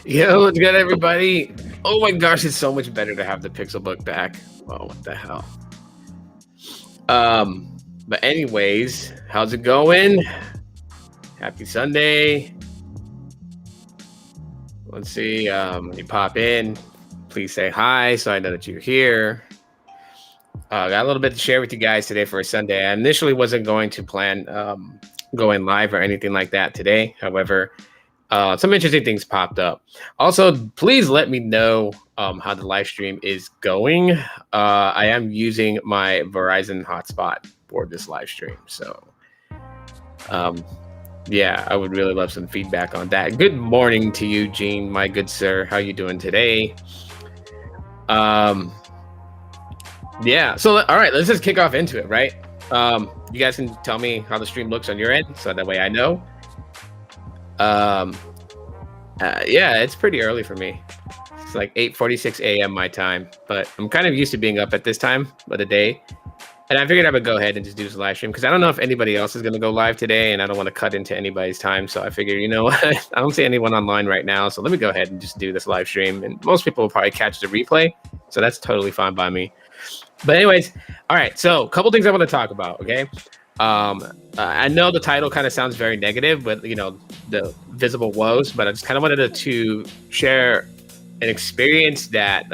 Yo, what's good, everybody? Oh my gosh, it's so much better to have the Pixelbook back. Oh, what the hell? But anyways, how's it going? Happy Sunday. Let's see. When you pop in, please say hi so I know that you're here. Got a little bit to share with you guys today for a Sunday. I initially wasn't going to plan going live or anything like that today. However, some interesting things popped up. Also, please let me know how the live stream is going. I am using my Verizon hotspot for this live stream. So, yeah, I would really love some feedback on that. Good morning to you, Gene, my good sir. How you doing today? Yeah, so all right, let's just kick off into it, right? You guys can tell me how the stream looks on your end, so that way I know. Yeah, it's pretty early for me. It's like 8:46 a.m. my time, but I'm kind of used to being up at this time of the day. And I figured I would go ahead and just do this live stream because I don't know if anybody else is going to go live today, and I don't want to cut into anybody's time. So I figured, you know what? I don't see anyone online right now, so let me go ahead and just do this live stream. And most people will probably catch the replay, so that's totally fine by me. But anyways, all right. So a couple things I want to talk about. Okay. I know the title kind of sounds very negative, but you know, the visible woes, but I just kind of wanted to share an experience that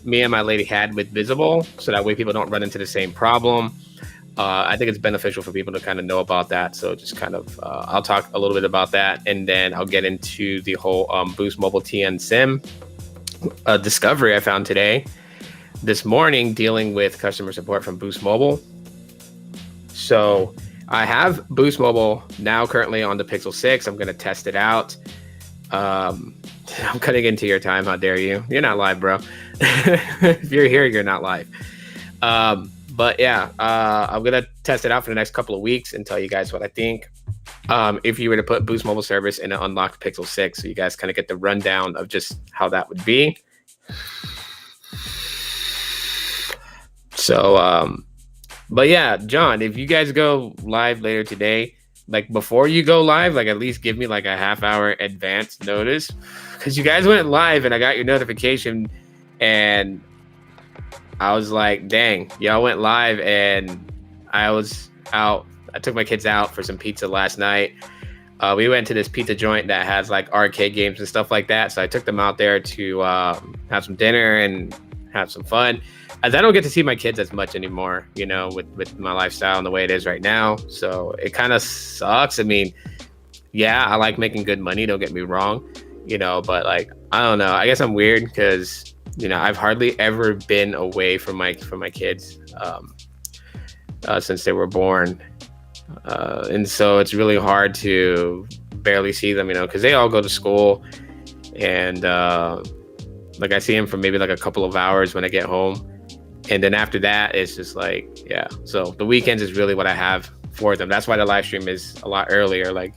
me and my lady had with visible, so that way people don't run into the same problem. I think it's beneficial for people to kind of know about that. So just kind of, I'll talk a little bit about that, and then I'll get into the whole Boost Mobile TN SIM discovery I found this morning, dealing with customer support from Boost Mobile. So I have Boost Mobile now currently on the Pixel 6. I'm going to test it out. I'm cutting into your time. How dare you? You're not live, bro. If you're here, you're not live. But yeah, I'm going to test it out for the next couple of weeks and tell you guys what I think. If you were to put Boost Mobile service in an unlocked Pixel 6, so you guys kind of get the rundown of just how that would be. So, but yeah, John, if you guys go live later today, like before you go live, like at least give me like a half-hour advance notice, because you guys went live and I got your notification and I was like, dang, y'all went live and I was out. I took my kids out for some pizza last night. We went to this pizza joint that has like arcade games and stuff like that. So I took them out there to have some dinner and have some fun, as I don't get to see my kids as much anymore, you know, with my lifestyle and the way it is right now. So it kind of sucks. I mean, yeah, I like making good money, don't get me wrong, you know, but like, I don't know. I guess I'm weird because, you know, I've hardly ever been away from my kids since they were born. And so it's really hard to barely see them, you know, because they all go to school, and like I see them for maybe like a couple of hours when I get home. And then after that, it's just like, yeah. So the weekends is really what I have for them. That's why the live stream is a lot earlier, like,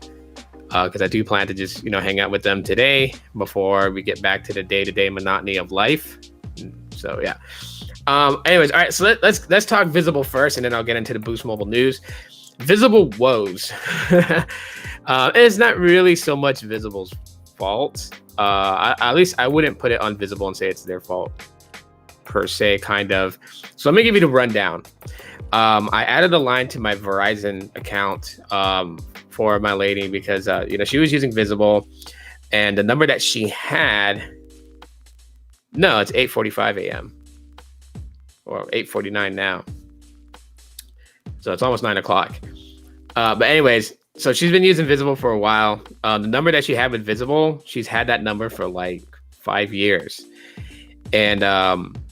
because I do plan to just, you know, hang out with them today before we get back to the day-to-day monotony of life. So yeah. Anyways, all right. So let's talk visible first, and then I'll get into the Boost Mobile news. Visible woes. It's not really so much Visible's fault. At least I wouldn't put it on Visible and say it's their fault per se, kind of. So let me give you the rundown. I added a line to my Verizon account for my lady because you know, she was using Visible, and the number that she had, no, it's 8:45 a.m. or 8:49 now. So it's almost 9 o'clock. But anyways, so she's been using Visible for a while. The number that she had with Visible, she's had that number for like 5 years. And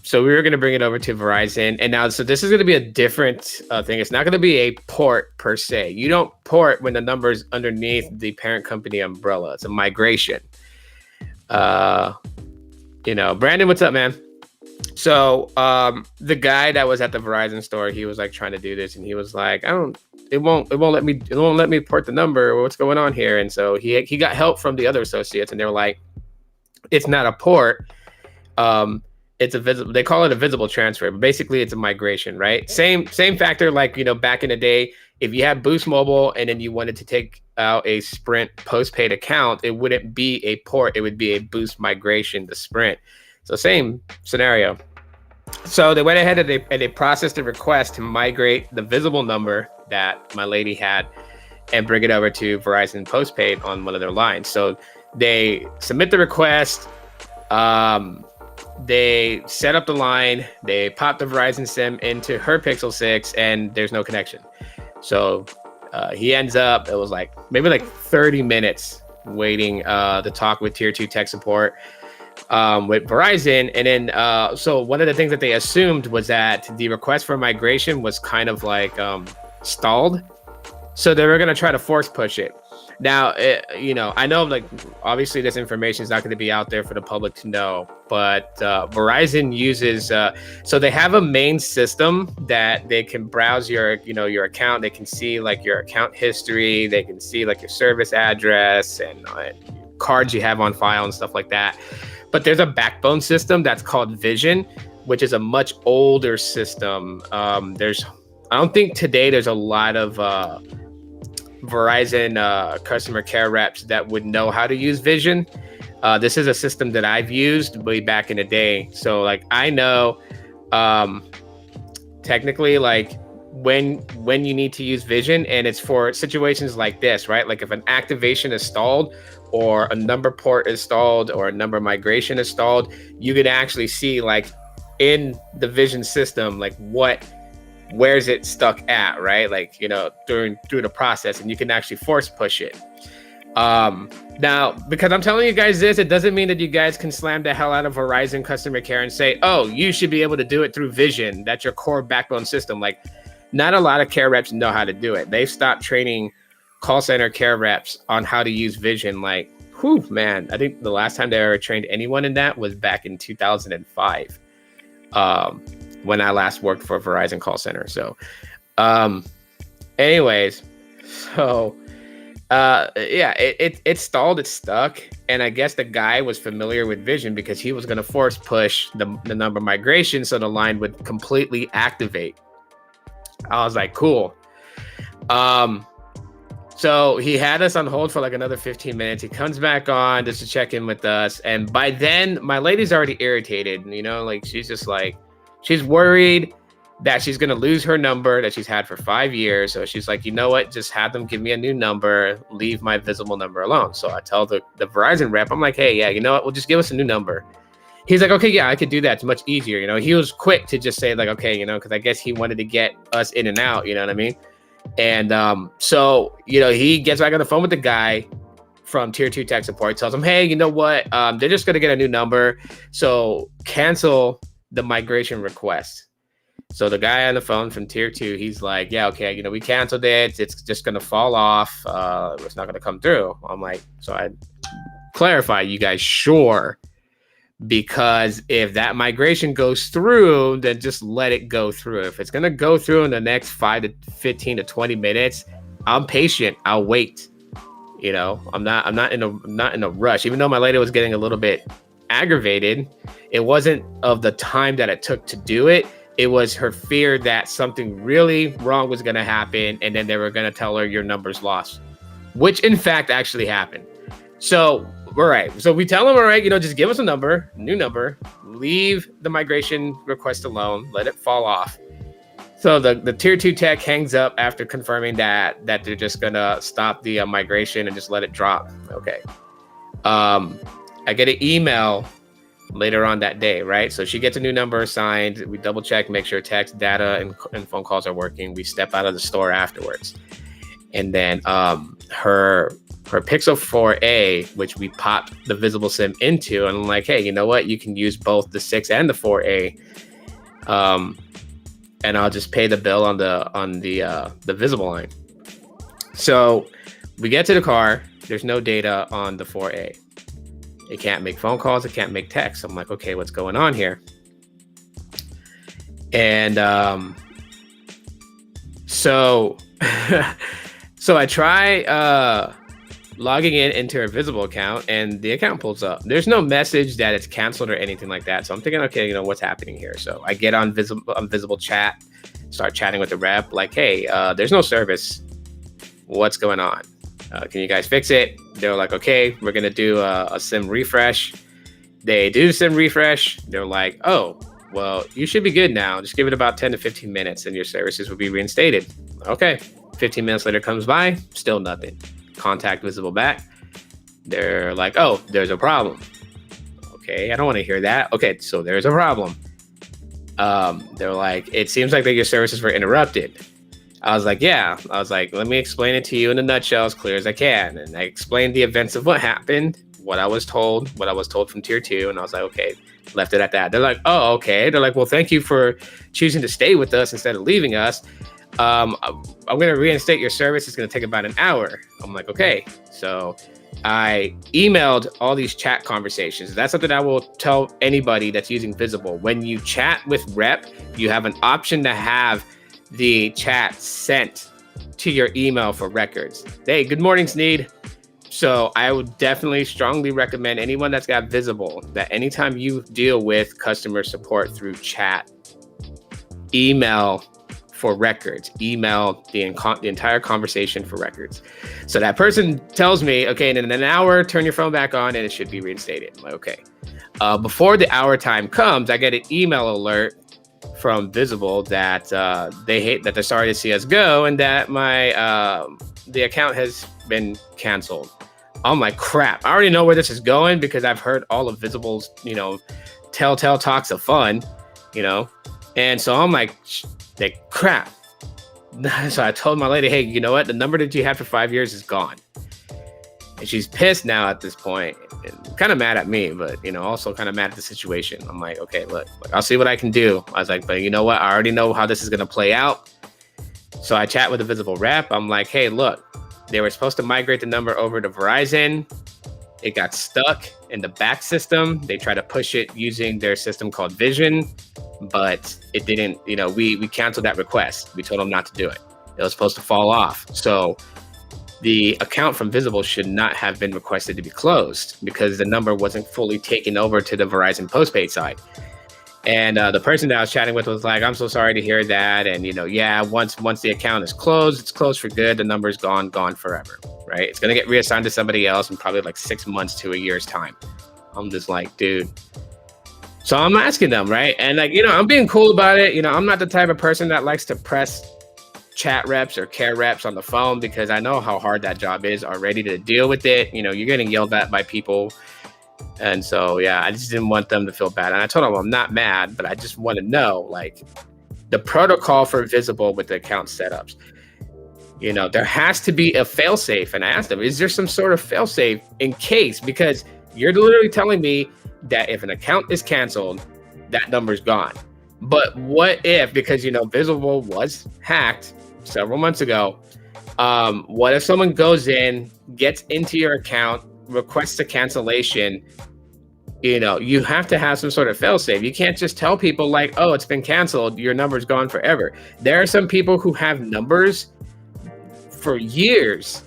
so we were going to bring it over to Verizon. And now, so this is going to be a different thing. It's not going to be a port per se. You don't port when the number's underneath the parent company umbrella. It's a migration. You know, Brandon, what's up, man? So the guy that was at the Verizon store, he was like trying to do this, and he was like, it won't let me port the number. What's going on here? And so he got help from the other associates, and they were like, it's not a port. It's a visible, they call it a visible transfer, but basically it's a migration, right? Same factor, like, you know, back in the day, if you have Boost Mobile and then you wanted to take out a Sprint postpaid account, it wouldn't be a port. It would be a Boost migration to Sprint. So same scenario. So they went ahead and they processed a request to migrate the visible number that my lady had and bring it over to Verizon postpaid on one of their lines. So they submit the request. They set up the line. They pop the Verizon SIM into her Pixel 6, and there's no connection. So he ends up, it was like maybe like 30 minutes waiting to talk with tier 2 tech support with Verizon. And then, so one of the things that they assumed was that the request for migration was kind of like stalled. So they were going to try to force push it. Now, I know, like, obviously this information is not going to be out there for the public to know, but Verizon uses, so they have a main system that they can browse your account. They can see like your account history. They can see like your service address and cards you have on file and stuff like that. But there's a backbone system that's called Vision, which is a much older system. I don't think today there's a lot of Verizon customer care reps that would know how to use Vision. This is a system that I've used way back in the day. So like I know technically like when you need to use Vision, and it's for situations like this, right? Like if an activation is stalled or a number port is stalled or a number migration is stalled, you can actually see like in the Vision system, like where's it stuck at, right? Like, through the process, and you can actually force push it. Now, because I'm telling you guys this, it doesn't mean that you guys can slam the hell out of Verizon customer care and say, oh, you should be able to do it through Vision. That's your core backbone system. Like, not a lot of care reps know how to do it. They've stopped training call center care reps on how to use Vision. Like, whew, man, I think the last time they ever trained anyone in that was back in 2005. When I last worked for a Verizon call center. So, anyways, so, it stalled, it stuck. And I guess the guy was familiar with Vision because he was going to force push the number migration so the line would completely activate. I was like, cool. So he had us on hold for like another 15 minutes. He comes back on just to check in with us. And by then, my lady's already irritated. Like she's just like, she's worried that she's going to lose her number that she's had for 5 years. So she's like, you know what? Just have them give me a new number. Leave my visible number alone. So I tell the Verizon rep, I'm like, hey, yeah, you know what? Well, just give us a new number. He's like, okay, yeah, I could do that. It's much easier. He was quick to just say like, okay, because I guess he wanted to get us in and out. You know what I mean? And so, he gets back on the phone with the guy from tier 2 tech support, tells him, hey, you know what? They're just going to get a new number. So cancel the migration request. So the guy on the phone from tier 2, he's like, yeah, okay, we canceled it. It's just going to fall off. It's not going to come through. I'm like, so I clarify, you guys sure? Because if that migration goes through, then just let it go through. If it's going to go through in the next 5 to 15 to 20 minutes, I'm patient. I'll wait. I'm not in a rush. Even though my lady was getting a little bit aggravated, it wasn't of the time that it took to do it. It was her fear that something really wrong was going to happen, and then they were going to tell her your number's lost, which in fact actually happened. So, all right. So we tell them, all right, just give us a new number, leave the migration request alone, let it fall off. So the tier 2 tech hangs up after confirming that they're just going to stop the migration and just let it drop. Okay. I get an email later on that day, right? So she gets a new number assigned. We double check, make sure text, data, and phone calls are working. We step out of the store afterwards. And then her Pixel 4a, which we popped the visible SIM into, and I'm like, hey, you know what? You can use both the 6 and the 4a. And I'll just pay the bill on the visible line. So we get to the car. There's no data on the 4a. It can't make phone calls. It can't make texts. I'm like, okay, what's going on here? And so I try logging into a visible account, and the account pulls up. There's no message that it's canceled or anything like that. So I'm thinking, okay, what's happening here? So I get on visible chat start chatting with the rep, like, hey, there's no service. What's going on? Can you guys fix it? They're like, okay, we're going to do a SIM refresh. They do SIM refresh. They're like, oh, well, you should be good now. Just give it about 10 to 15 minutes and your services will be reinstated. Okay. 15 minutes later comes by, still nothing. Contact Visible back. They're like, oh, there's a problem. Okay, I don't want to hear that. Okay, so there's a problem. They're like, it seems like that your services were interrupted. I was like, yeah. I was like, let me explain it to you in a nutshell as clear as I can. And I explained the events of what happened, what I was told from tier 2. And I was like, okay, left it at that. They're like, oh, okay. They're like, well, thank you for choosing to stay with us instead of leaving us. I'm going to reinstate your service. It's going to take about an hour. I'm like, okay. So I emailed all these chat conversations. That's something I will tell anybody that's using Visible. When you chat with rep, you have an option to have the chat sent to your email for records. Hey, good morning, Sneed. So I would definitely strongly recommend anyone that's got Visible that anytime you deal with customer support through chat, email for records, email the entire conversation for records. So that person tells me, okay, in an hour, turn your phone back on and it should be reinstated. I'm like, okay. Before the hour time comes, I get an email alert from Visible that they're sorry to see us go and that the account has been canceled. I'm like, crap. I already know where this is going because I've heard all of Visible's, telltale talks of fun, and so I'm like, crap. So I told my lady, hey, you know what? The number that you had for 5 years is gone. And she's pissed now at this point and kind of mad at me, but, also kind of mad at the situation. I'm like, okay, look, I'll see what I can do. I was like, but you know what? I already know how this is going to play out. So I chat with the Visible rep. I'm like, hey, look, they were supposed to migrate the number over to Verizon. It got stuck in the back system. They tried to push it using their system called Vision, but it didn't, we canceled that request. We told them not to do it. It was supposed to fall off. So the account from Visible should not have been requested to be closed because the number wasn't fully taken over to the Verizon postpaid side. And the person that I was chatting with was like, I'm so sorry to hear that. And, once the account is closed, it's closed for good. The number's gone forever, right? It's going to get reassigned to somebody else in probably like 6 months to a year's time. I'm just like, dude. So I'm asking them, right? And I'm being cool about it. I'm not the type of person that likes to press chat reps or care reps on the phone because I know how hard that job is already to deal with it. You're getting yelled at by people. And so, yeah, I just didn't want them to feel bad. And I told them I'm not mad, but I just want to know, the protocol for Visible with the account setups. There has to be a fail-safe. And I asked them, is there some sort of fail-safe in case? Because you're literally telling me that if an account is canceled, that number's gone. But what if, because, Visible was hacked several months ago, what if someone goes in, gets into your account, requests a cancellation? You have to have some sort of fail-safe. You can't just tell people oh, it's been canceled, your number's gone forever. There are some people who have numbers for years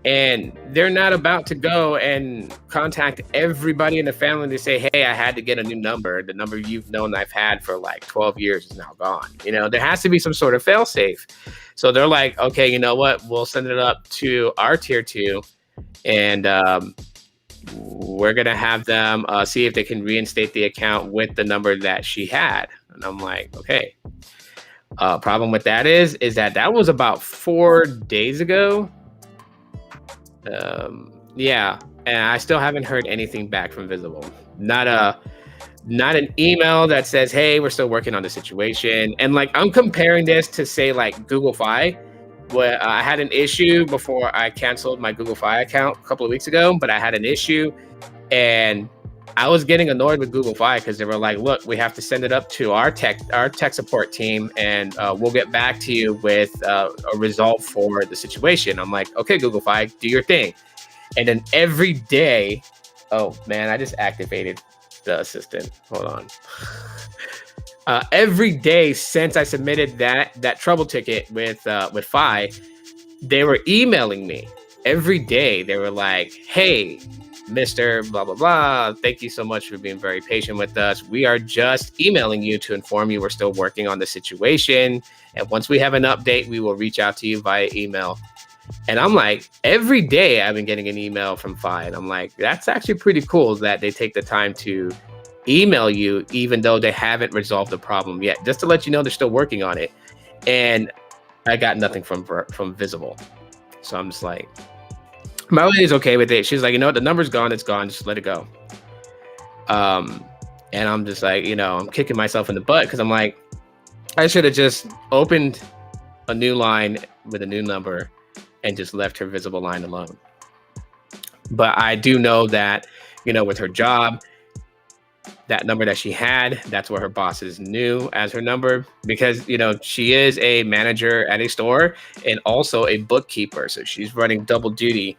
and they're not about to go and contact everybody in the family to say, hey, I had to get a new number. The number you've known I've had for 12 years is now gone. There has to be some sort of fail-safe. So they're like, okay, you know what? We'll send it up to our tier 2 and we're going to have them see if they can reinstate the account with the number that she had. And I'm like, okay. Problem with that is that was about 4 days ago. Yeah. And I still haven't heard anything back from Visible. Not an email that says, hey, we're still working on the situation. And I'm comparing this to say Google Fi. Where I had an issue before I canceled my Google Fi account a couple of weeks ago, but I had an issue and I was getting annoyed with Google Fi because they were like, look, we have to send it up to our tech support team and we'll get back to you with a resolve for the situation. I'm like, okay, Google Fi, do your thing. And then every day, oh man, I just activated the assistant. Hold on. Every day since I submitted that trouble ticket with Fi, they were emailing me every day. They were like, hey, Mr. Blah, blah, blah. Thank you so much for being very patient with us. We are just emailing you to inform you we're still working on the situation. And once we have an update, we will reach out to you via email. And I'm like, every day I've been getting an email from Fi. And I'm like, that's actually pretty cool that they take the time to email you, even though they haven't resolved the problem yet, just to let you know they're still working on it. And I got nothing from Visible. So I'm just like, my lady's okay with it. She's like, you know what, the number's gone, it's gone, just let it go. And I'm just like, you know, I'm kicking myself in the butt because I'm like, I should have just opened a new line with a new number and just left her Visible line alone. But I do know that, you know, with her job, that number that she had, that's what her bosses knew as her number, because, you know, she is a manager at a store and also a bookkeeper. So she's running double duty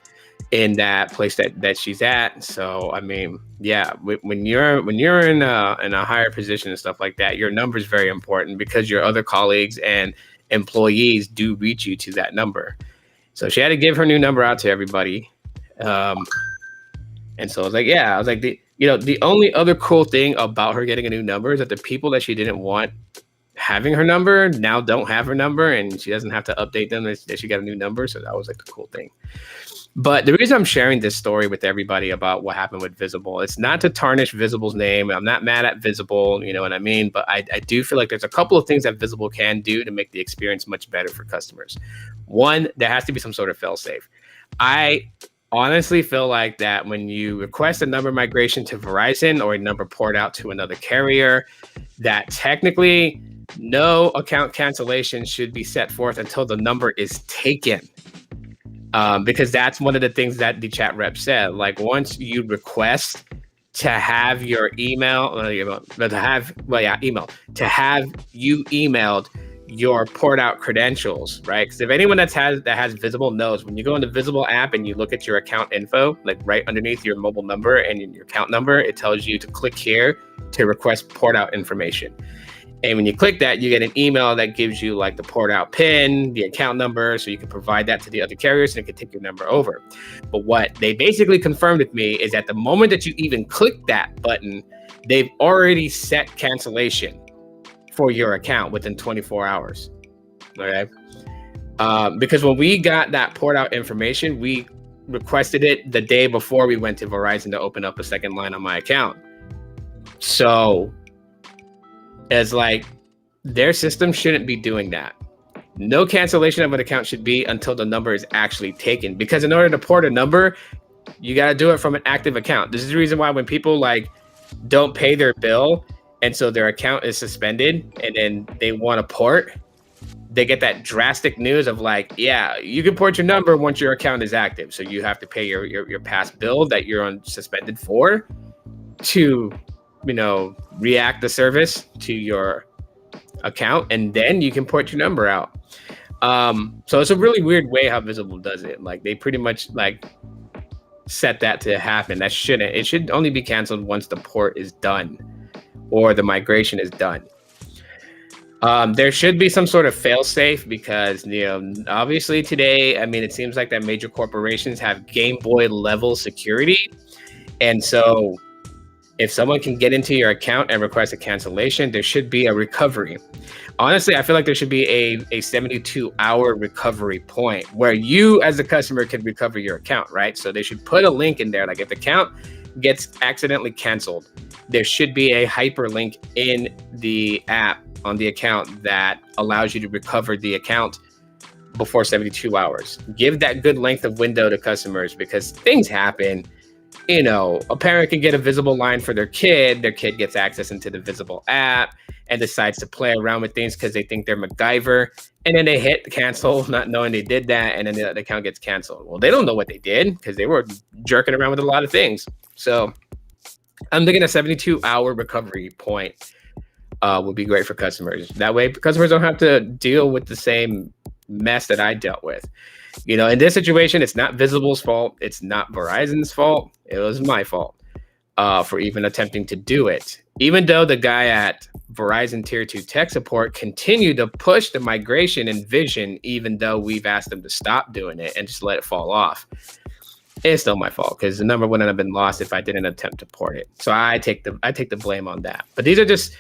in that place that she's at. So, I mean, yeah, when you're in a higher position and stuff like that, your number is very important because your other colleagues and employees do reach you to that number. So she had to give her new number out to everybody. And so I was like, yeah, I was like, the only other cool thing about her getting a new number is that the people that she didn't want having her number now don't have her number, and she doesn't have to update them that she got a new number. So that was like the cool thing. But the reason I'm sharing this story with everybody about what happened with Visible, it's not to tarnish Visible's name. I'm not mad at Visible, you know what I mean? But I do feel like there's a couple of things that Visible can do to make the experience much better for customers. One, there has to be some sort of fail-safe. I honestly feel like that when you request a number migration to Verizon or a number port out to another carrier, that technically no account cancellation should be set forth until the number is taken. Because that's one of the things that the chat rep said. Like, once you request to have your email, to have you emailed your port out credentials, right? Because if anyone that has Visible knows, when you go into Visible app and you look at your account info, like right underneath your mobile number and your account number, it tells you to click here to request port out information. And when you click that, you get an email that gives you like the port out PIN, the account number, so you can provide that to the other carriers and it can take your number over. But what they basically confirmed with me is at the moment that you even click that button, they've already set cancellation for your account within 24 hours. Okay. Because when we got that port out information, we requested it the day before we went to Verizon to open up a second line on my account. So it's like their system shouldn't be doing that. No cancellation of an account should be until the number is actually taken, because in order to port a number, you got to do it from an active account. This is the reason why when people like don't pay their bill and so their account is suspended and then they want to port, they get that drastic news of like, yeah, you can port your number once your account is active. So you have to pay your past bill that you're on suspended for to, you know, react the service to your account, and then you can port your number out. So it's a really weird way how Visible does it. Like they pretty much like set that to happen. That shouldn't. It should only be canceled once the port is done or the migration is done. There should be some sort of fail-safe because, you know, obviously today, I mean, it seems like that major corporations have Game Boy level security, and so if someone can get into your account and request a cancellation, there should be a recovery. Honestly, I feel like there should be a 72-hour recovery point where you as a customer can recover your account, right? So they should put a link in there. Like if the account gets accidentally canceled, there should be a hyperlink in the app on the account that allows you to recover the account before 72 hours. Give that good length of window to customers because things happen. You know, a parent can get a Visible line for their kid gets access into the Visible app and decides to play around with things because they think they're MacGyver, and then they hit cancel not knowing they did that, and then the account gets canceled. Well, they don't know what they did because they were jerking around with a lot of things. So I'm thinking a 72-hour recovery point would be great for customers. That way customers don't have to deal with the same mess that I dealt with. You know, in this situation, it's not Visible's fault. It's not Verizon's fault. It was my fault for even attempting to do it. Even though the guy at Verizon Tier 2 tech support continued to push the migration and vision, even though we've asked them to stop doing it and just let it fall off. it's still my fault because the number wouldn't have been lost if I didn't attempt to port it. So I take the blame on that. But these are just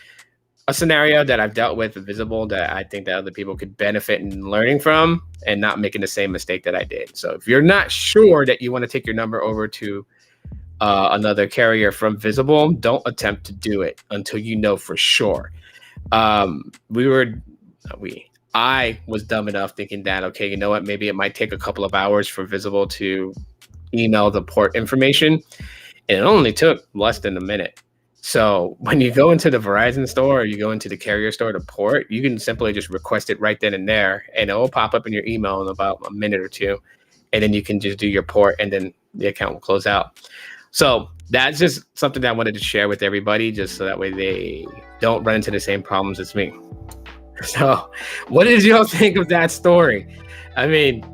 a scenario that I've dealt with Visible that I think that other people could benefit in learning from and not making the same mistake that I did. So if you're not sure that you want to take your number over to another carrier from Visible, don't attempt to do it until you know for sure. I was dumb enough thinking that, okay, you know what, maybe it might take a couple of hours for Visible to email the port information, and it only took less than a minute. So when you go into the Verizon store or you go into the carrier store to port, you can simply just request it right then and there, and it will pop up in your email in about a minute or two, and then you can just do your port, and then the account will close out. So that's just something that I wanted to share with everybody, just so that way they don't run into the same problems as me. So what did y'all think of that story? I mean,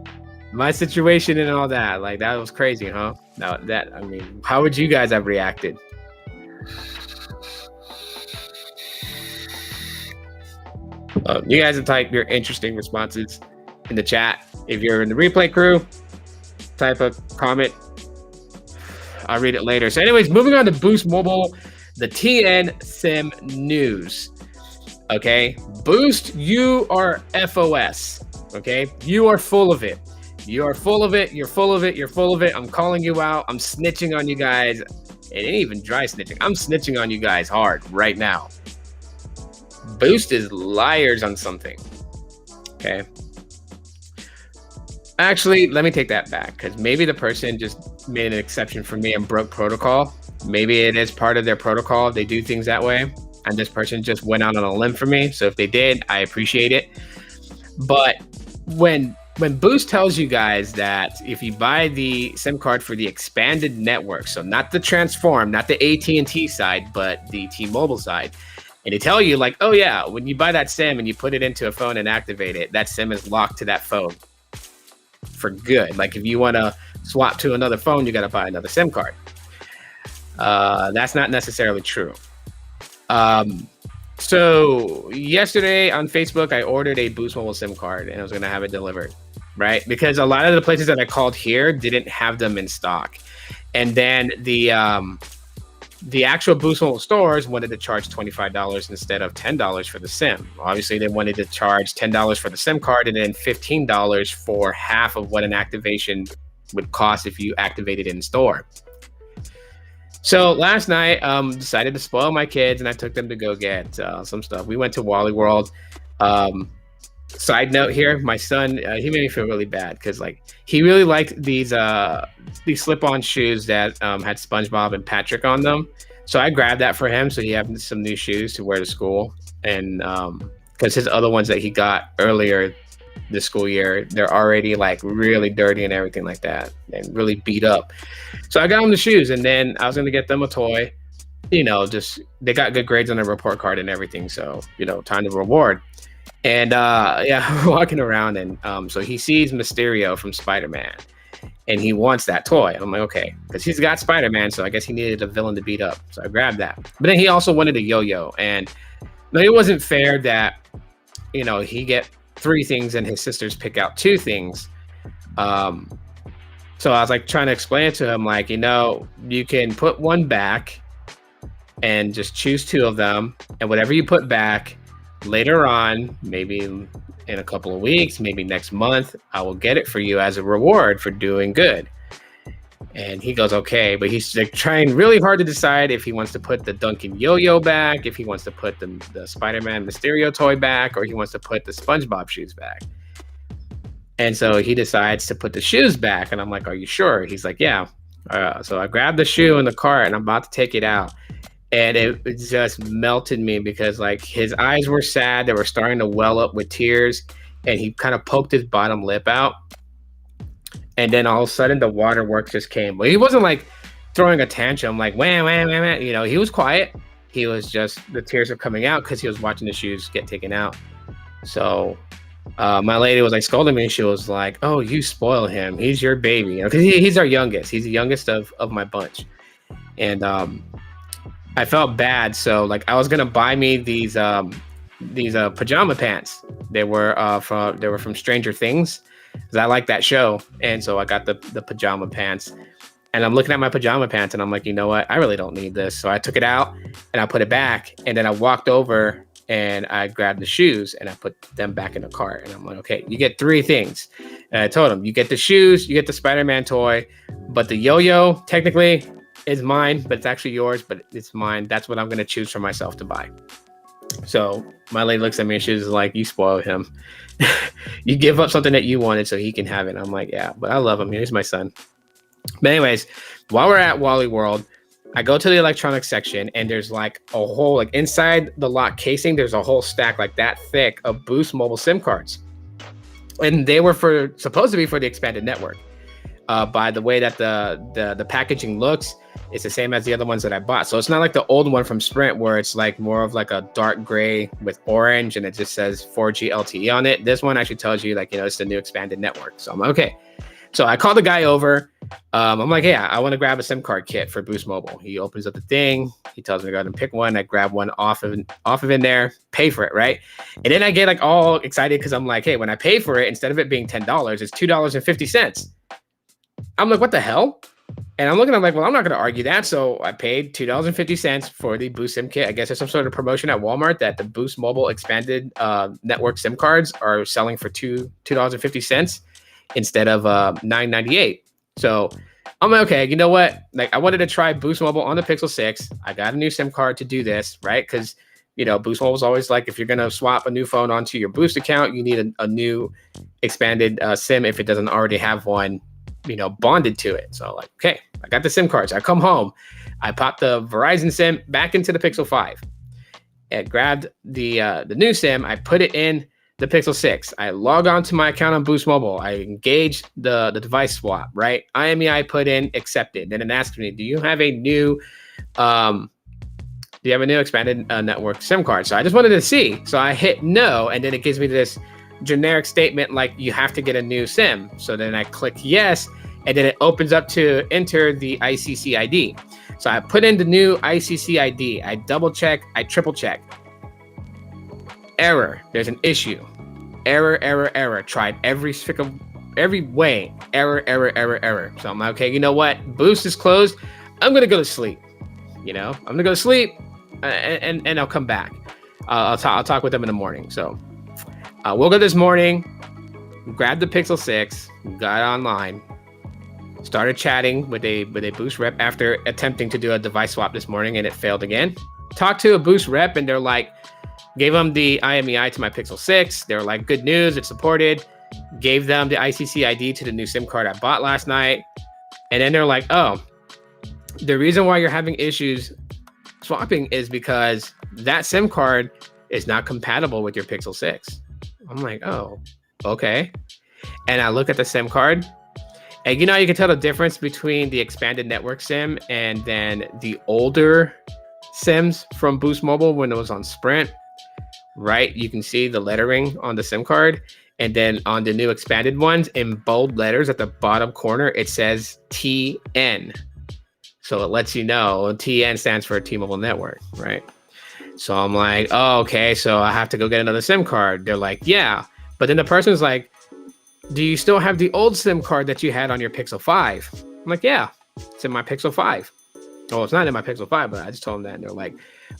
my situation and all that, like, that was crazy, huh? I mean, how would you guys have reacted? You guys can type your interesting responses in the chat. If you're in the replay crew, type a comment. I'll read it later. So anyways, moving on to Boost Mobile, the TN SIM news. Okay, Boost, you are FOS. Okay, you are full of it. You are full of it. You're full of it. You're full of it. I'm calling you out. I'm snitching on you guys. It ain't even dry snitching. I'm snitching on you guys hard right now. Boost is liars on something. Okay. Actually, let me take that back, because maybe the person just made an exception for me and broke protocol. Maybe it is part of their protocol. They do things that way. And this person just went out on a limb for me. So if they did, I appreciate it. But when Boost tells you guys that if you buy the SIM card for the expanded network, so not the Transform, not the AT&T side, but the T-Mobile side, and they tell you like, oh yeah, when you buy that SIM and you put it into a phone and activate it, that SIM is locked to that phone for good. Like if you want to swap to another phone, you got to buy another SIM card. That's not necessarily true. So yesterday on Facebook, I ordered a Boost Mobile SIM card and I was going to have it delivered, right? Because a lot of the places that I called here didn't have them in stock. And then the actual Boost Mobile stores wanted to charge $25 instead of $10 for the SIM. Obviously, they wanted to charge $10 for the SIM card and then $15 for half of what an activation would cost if you activated it in store. So last night, decided to spoil my kids, and I took them to go get some stuff. We went to Wally World. Side note here, my son, he made me feel really bad because like he really liked these slip-on shoes that had SpongeBob and Patrick on them. So I grabbed that for him, so he had some new shoes to wear to school. And because his other ones that he got earlier this school year, they're already like really dirty and everything like that, and really beat up. So I got them the shoes, and then I was gonna get them a toy. You know, just they got good grades on their report card and everything, so you know, time to reward. And yeah, we're walking around, and so he sees Mysterio from Spider-Man, and he wants that toy. I'm like, okay, because he's got Spider-Man, so I guess he needed a villain to beat up. So I grabbed that. But then he also wanted a yo-yo, and no, it wasn't fair that, you know, he get 3 things and his sisters pick out 2 things. So I was like trying to explain it to him, like, you know, you can put one back and just choose 2 of them, and whatever you put back later on, maybe in a couple of weeks, maybe next month, I will get it for you as a reward for doing good. And he goes, okay, but he's like trying really hard to decide if he wants to put the Duncan yo-yo back, if he wants to put the Spider-Man Mysterio toy back, or he wants to put the SpongeBob shoes back. And so he decides to put the shoes back, and I'm like, are you sure? He's like, yeah. So I grabbed the shoe in the cart, and I'm about to take it out. And it just melted me because like his eyes were sad. They were starting to well up with tears, and he kind of poked his bottom lip out. And then all of a sudden the waterworks just came. But he wasn't like throwing a tantrum like wham, wham, wham, wham. You know, he was quiet. He was just, the tears were coming out because he was watching the shoes get taken out. So my lady was like scolding me. She was like, oh, you spoil him. He's your baby. You know, because he's our youngest. He's the youngest of my bunch. And I felt bad. So like I was going to buy me these pajama pants. They were from Stranger Things, because I like that show. And so I got the pajama pants. And I'm looking at my pajama pants and I'm like, you know what? I really don't need this. So I took it out and I put it back. And then I walked over and I grabbed the shoes and I put them back in the cart. And I'm like, okay, you get 3 things. And I told him, you get the shoes, you get the Spider-Man toy, but the yo-yo technically is mine, but it's actually yours, but it's mine. That's what I'm going to choose for myself to buy. So my lady looks at me and she's like, you spoiled him. You give up something that you wanted so he can have it. I'm like, yeah, but I love him. He's my son. But anyways, while we're at Wally World, I go to the electronics section and there's like a whole, like inside the lock casing, there's a whole stack like that thick of Boost mobile SIM cards. And they were supposed to be for the expanded network. By the way that the packaging looks, it's the same as the other ones that I bought. So it's not like the old one from Sprint where it's like more of like a dark gray with orange and it just says 4G LTE on it. This one actually tells you like, it's the new expanded network. So I'm like, okay. So I called the guy over. I'm like, yeah, I want to grab a SIM card kit for Boost Mobile. He opens up the thing. He tells me to go ahead and pick one. I grab one off of in there, pay for it, right? And then I get like all excited because I'm like, hey, when I pay for it, instead of it being $10, it's $2.50. I'm like, what the hell? And I'm looking, I'm like, well, I'm not going to argue that. So I paid $2.50 for the Boost SIM kit. I guess there's some sort of promotion at Walmart that the Boost Mobile expanded network SIM cards are selling for $2.50 instead of $9.98. So I'm like, okay, you know what? Like, I wanted to try Boost Mobile on the Pixel 6. I got a new SIM card to do this, right? Because, Boost Mobile is always like, if you're going to swap a new phone onto your Boost account, you need a new expanded SIM if it doesn't already have one, bonded to it. So like, okay, I got the SIM cards. I come home, I pop the Verizon SIM back into the Pixel 5 and grabbed the new SIM. I put it in the Pixel 6. I log on to my account on Boost Mobile. I engage the device swap, right? IMEI put in, accepted. Then it asks me, do you have a new expanded network SIM card? So I just wanted to see. So I hit no, and then it gives me this generic statement like you have to get a new SIM. So then I click yes, and then it opens up to enter the ICC ID. So I put in the new ICC ID. I double check, I triple check. Error, there's an issue. Error. Tried every way. Error. So I'm like, okay, you know what? Boost is closed. I'm gonna go to sleep. I'm gonna go to sleep, and I'll come back. I'll talk with them in the morning. So woke up this morning, grabbed the Pixel 6, got online, started chatting with a Boost rep after attempting to do a device swap this morning, and it failed again. Talked to a Boost rep, and they're like, gave them the IMEI to my Pixel 6. They're like, good news, it's supported. Gave them the ICC ID to the new SIM card I bought last night. And then they're like, oh, the reason why you're having issues swapping is because that SIM card is not compatible with your Pixel 6. I'm like, oh, okay. And I look at the SIM card, and you can tell the difference between the expanded network SIM and then the older SIMs from Boost Mobile when it was on Sprint, right? You can see the lettering on the SIM card, and then on the new expanded ones in bold letters at the bottom corner, it says TN. So it lets you know TN stands for T-Mobile Network, right? So I'm like, oh, okay, so I have to go get another SIM card. They're like, yeah. But then the person's like, do you still have the old SIM card that you had on your Pixel 5? I'm like, yeah, it's in my Pixel 5. Oh, it's not in my Pixel 5, but I just told them that. And they're like,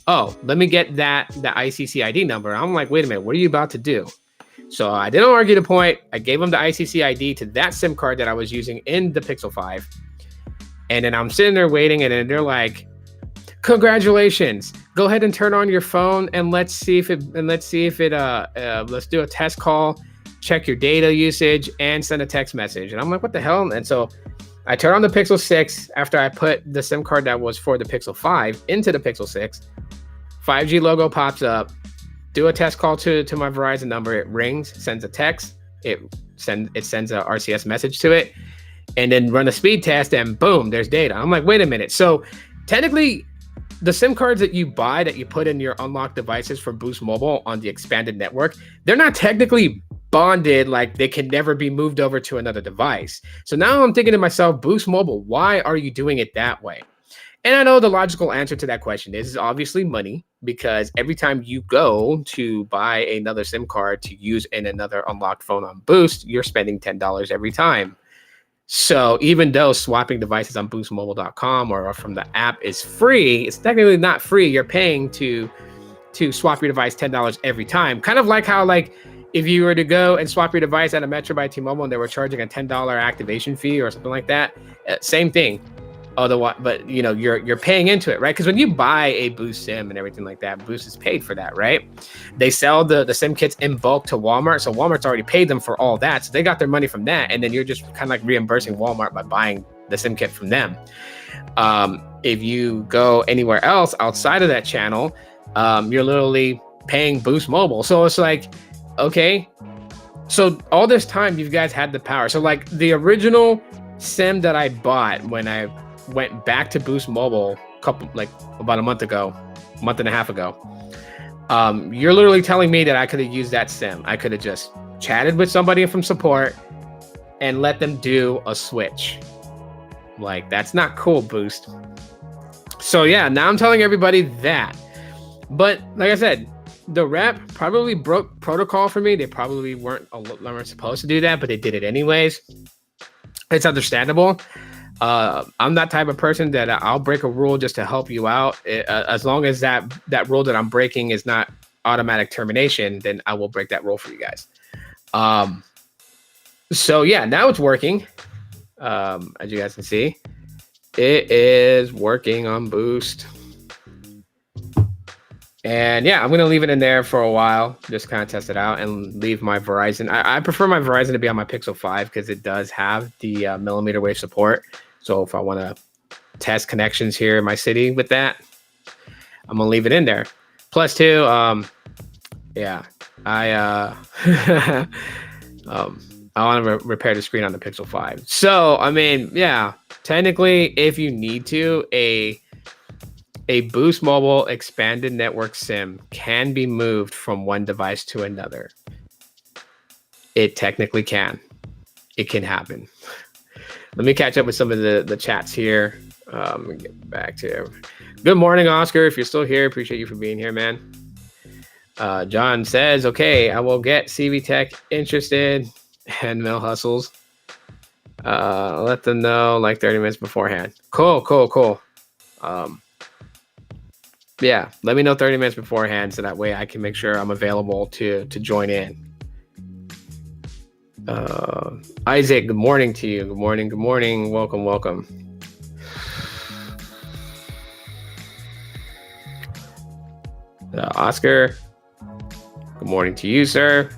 oh, let me get the ICC ID number. I'm like, wait a minute, what are you about to do? So I didn't argue the point. I gave them the ICC ID to that SIM card that I was using in the Pixel 5. And then I'm sitting there waiting, and then they're like, congratulations, go ahead and turn on your phone and let's do a test call, check your data usage, and send a text message. And I'm like, what the hell? And so I turn on the Pixel 6 after I put the SIM card that was for the Pixel 5 into the Pixel 6. 5G logo pops up, do a test call to my Verizon number. It rings, sends a text, it sends a RCS message to it, and then run a speed test, and boom, there's data. I'm like, wait a minute. So technically, the SIM cards that you buy that you put in your unlocked devices for Boost Mobile on the expanded network, they're not technically bonded, like they can never be moved over to another device. So now I'm thinking to myself, Boost Mobile, why are you doing it that way? And I know the logical answer to that question is obviously money, because every time you go to buy another SIM card to use in another unlocked phone on Boost, you're spending $10 every time. So even though swapping devices on boostmobile.com or from the app is free, it's technically not free. You're paying to swap your device $10 every time. Kind of like how, like, if you were to go and swap your device at a Metro by T-Mobile and they were charging a $10 activation fee or something like that, same thing. Otherwise, but you know, you're paying into it, right? Because when you buy a Boost SIM and everything like that, Boost is paid for that, right? They sell the SIM kits in bulk to Walmart, so Walmart's already paid them for all that, so they got their money from that, and then you're just kind of like reimbursing Walmart by buying the SIM kit from them. If you go anywhere else outside of that channel, you're literally paying Boost Mobile. So it's like, okay, so all this time you guys had the power. So like the original SIM that I bought when I went back to Boost Mobile about a month and a half ago, you're literally telling me that I could have used that SIM. I could have just chatted with somebody from support and let them do a switch. Like, that's not cool, Boost. So yeah, now I'm telling everybody that. But like I said, the rep probably broke protocol for me. They probably weren't supposed to do that, but they did it anyways. It's understandable. I'm that type of person that I'll break a rule just to help you out. As long as that rule that I'm breaking is not automatic termination, then I will break that rule for you guys. So yeah, now it's working. As you guys can see, it is working on Boost. And yeah, I'm going to leave it in there for a while, just kind of test it out and leave my Verizon. I prefer my Verizon to be on my Pixel 5 because it does have the millimeter wave support. So if I want to test connections here in my city with that, I'm going to leave it in there. Plus too, yeah, I want to repair the screen on the Pixel 5. So, I mean, yeah, technically, if you need to, a Boost Mobile expanded network SIM can be moved from one device to another. It technically can. It can happen. Let me catch up with some of the chats here. Let me get back to it. Good morning, Oscar. If you're still here, appreciate you for being here, man. John says, okay, I will get CV Tech interested and Mill Hustles. Let them know like 30 minutes beforehand. Cool. Yeah, let me know 30 minutes beforehand so that way I can make sure I'm available to join in. Isaac, good morning to you. Good morning. Welcome. Oscar, good morning to you, sir.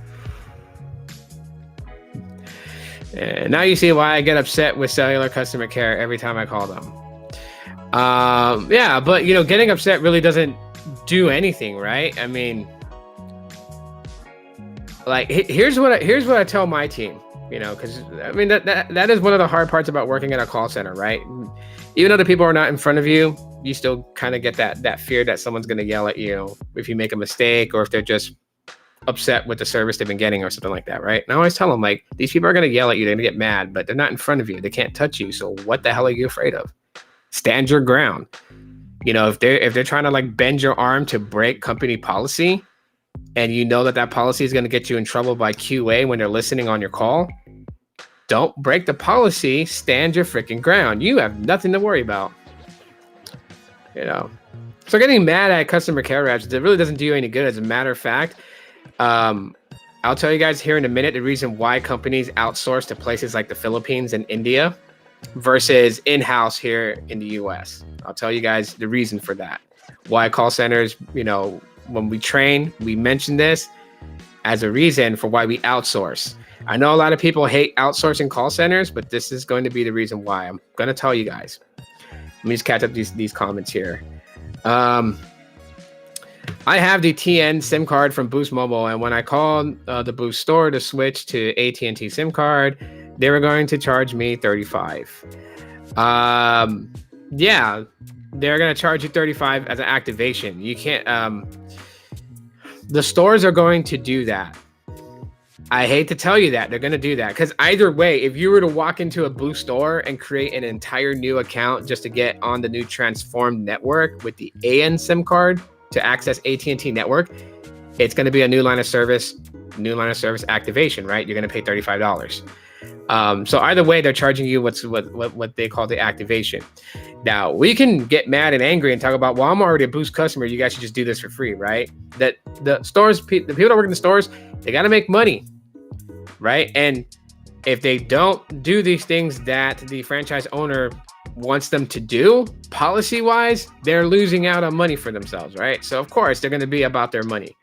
And now you see why I get upset with cellular customer care every time I call them. Yeah, but you know, getting upset really doesn't do anything, right? I mean, like, here's what I tell my team, you know, because I mean that is one of the hard parts about working at a call center, right? Even though the people are not in front of you, you still kind of get that fear that someone's going to yell at you if you make a mistake or if they're just upset with the service they've been getting or something like that, right? And I always tell them, like, these people are going to yell at you, they're going to get mad, but they're not in front of you, they can't touch you, so what the hell are you afraid of? Stand your ground. You know, if they're trying to like bend your arm to break company policy, and you know that policy is going to get you in trouble by QA when they're listening on your call, don't break the policy. Stand your freaking ground. You have nothing to worry about. You know, so getting mad at customer care reps, it really doesn't do you any good. As a matter of fact, I'll tell you guys here in a minute the reason why companies outsource to places like the Philippines and India versus in-house here in the US. I'll tell you guys the reason for that. Why call centers, you know, when we train, we mention this as a reason for why we outsource. I know a lot of people hate outsourcing call centers, but this is going to be the reason why. I'm going to tell you guys. Let me just catch up these comments here. I have the TN SIM card from Boost Mobile, and when I called the Boost store to switch to AT&T SIM card, they were going to charge me $35. Yeah, they're going to charge you $35 as an activation. You can't. The stores are going to do that. I hate to tell you that they're going to do that, because either way, if you were to walk into a Boost store and create an entire new account just to get on the new transformed network with the AN SIM card to access AT&T network, it's going to be a new line of service activation, right? You're going to pay $35. So either way, they're charging you what they call the activation. Now we can get mad and angry and talk about, well, I'm already a Boost customer, you guys should just do this for free, right? That the stores, the people that work in the stores, they got to make money, right? And if they don't do these things that the franchise owner wants them to do, policy wise, they're losing out on money for themselves, right? So of course they're going to be about their money.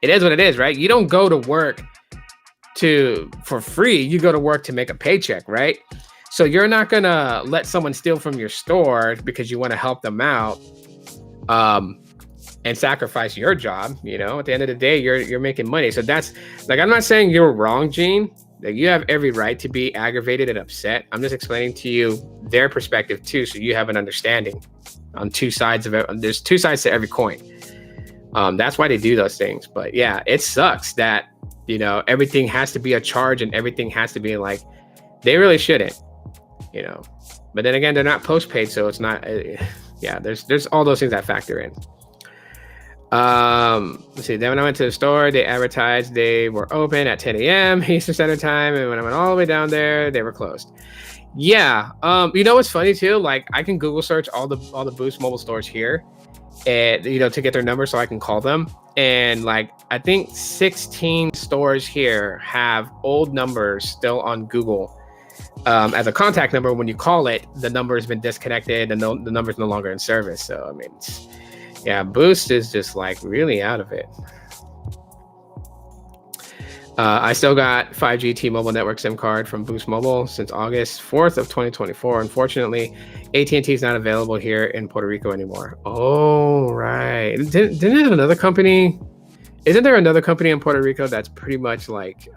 It is what it is, right? You don't go to work for free. You go to work to make a paycheck, right? So you're not going to let someone steal from your store because you want to help them out, and sacrifice your job. You know, at the end of the day, you're making money. So that's like, I'm not saying you're wrong, Gene. Like, you have every right to be aggravated and upset. I'm just explaining to you their perspective too, so you have an understanding on two sides of it. There's two sides to every coin. That's why they do those things. But yeah, it sucks that, you know, everything has to be a charge and everything has to be like, they really shouldn't, you know. But then again, they're not postpaid, so it's not. Yeah, there's all those things that factor in. Let's see. Then when I went to the store, they advertised they were open at 10 a.m. Eastern Standard Time, and when I went all the way down there, they were closed. Yeah. You know what's funny too? Like, I can Google search all the Boost mobile stores here, and you know, to get their number so I can call them. And like, I think 16 stores here have old numbers still on Google as a contact number. When you call it, the number has been disconnected and the number's no longer in service. So I mean, yeah, Boost is just like really out of it. I still got 5G T-Mobile network SIM card from Boost Mobile since August 4th of 2024. Unfortunately, AT&T is not available here in Puerto Rico anymore. Oh, right. Didn't it have another company? Isn't there another company in Puerto Rico that's pretty much like